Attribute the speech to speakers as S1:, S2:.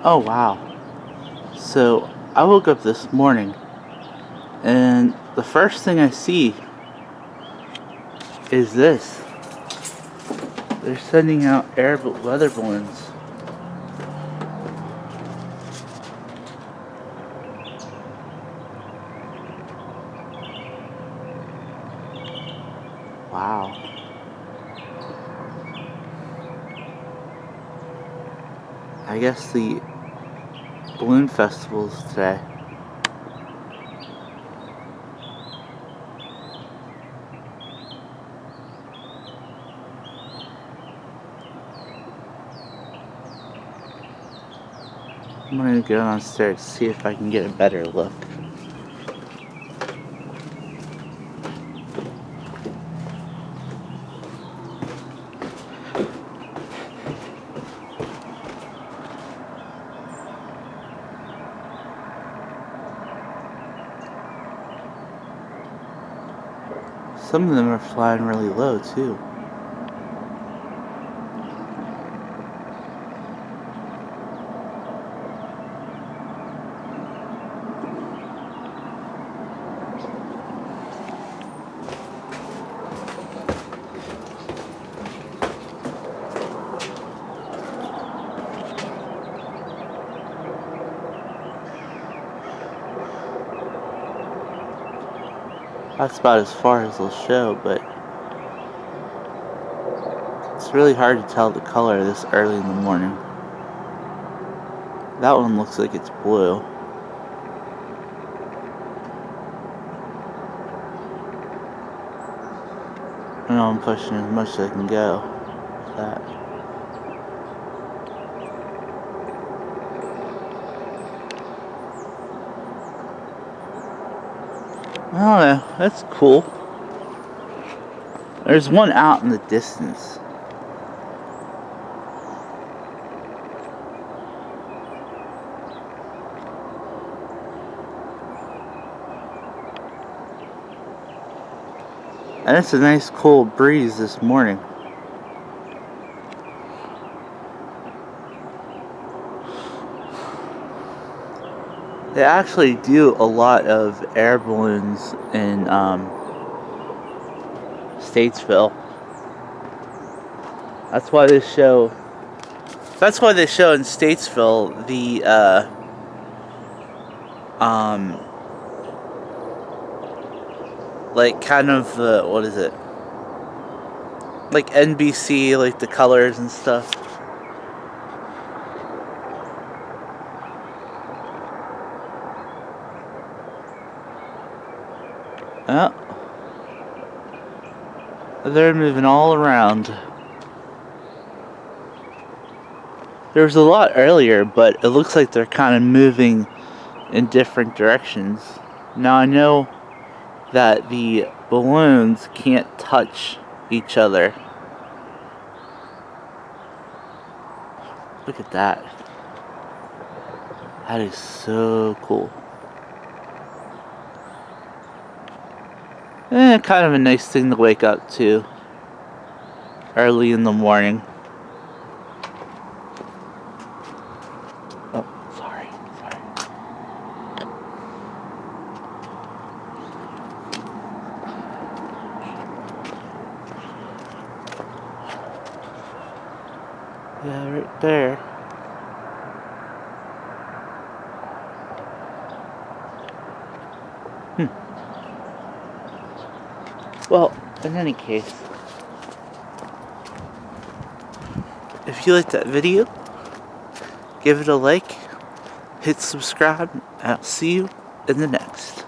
S1: Oh wow. So I woke up this morning and the first thing I see is this. They're sending out weather balloons. Wow. I guess the balloon festival is today. I'm gonna go downstairs to see if I can get a better look. Some of them are flying really low too. That's about as far as they'll show, but it's really hard to tell the color this early in the morning. That one looks like it's blue. I know I'm pushing as much as I can go with that. I don't know, that's cool. There's one out in the distance. And it's a nice cold breeze this morning. They actually do a lot of air balloons in Statesville. That's why they show in Statesville the like kind of the, what is it? Like NBC, like the colors and stuff. Oh. They're moving all around. There was a lot earlier, but it looks like they're kind of moving in different directions. Now I know that the balloons can't touch each other. Look at that. That is so cool. Kind of a nice thing to wake up to early in the morning. Oh, sorry. Yeah, right there. Well, in any case, if you liked that video, give it a like, hit subscribe, and I'll see you in the next.